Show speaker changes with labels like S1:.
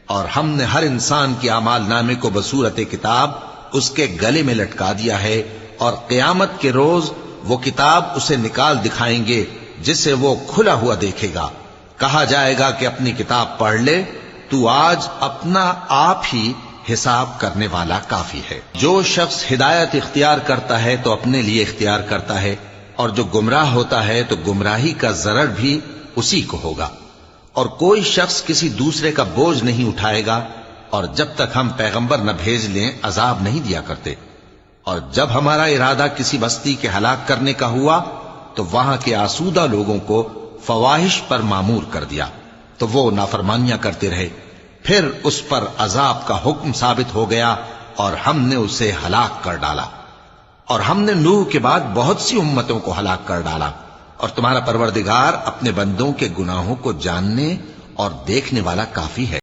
S1: اور ہم نے ہر انسان کے اعمال نامے کو بصورت کتاب اس کے گلے میں لٹکا دیا ہے، اور قیامت کے روز وہ کتاب اسے نکال دکھائیں گے جسے وہ کھلا ہوا دیکھے گا۔ کہا جائے گا کہ اپنی کتاب پڑھ لے، تو آج اپنا آپ ہی حساب کرنے والا کافی ہے۔ جو شخص ہدایت اختیار کرتا ہے تو اپنے لیے اختیار کرتا ہے، اور جو گمراہ ہوتا ہے تو گمراہی کا ضرر بھی اسی کو ہوگا۔ اور کوئی شخص کسی دوسرے کا بوجھ نہیں اٹھائے گا، اور جب تک ہم پیغمبر نہ بھیج لیں عذاب نہیں دیا کرتے۔ اور جب ہمارا ارادہ کسی بستی کے ہلاک کرنے کا ہوا تو وہاں کے آسودہ لوگوں کو فواحش پر مامور کر دیا، تو وہ نافرمانیاں کرتے رہے، پھر اس پر عذاب کا حکم ثابت ہو گیا اور ہم نے اسے ہلاک کر ڈالا۔ اور ہم نے نوح کے بعد بہت سی امتوں کو ہلاک کر ڈالا، اور تمہارا پروردگار اپنے بندوں کے گناہوں کو جاننے اور دیکھنے والا کافی ہے۔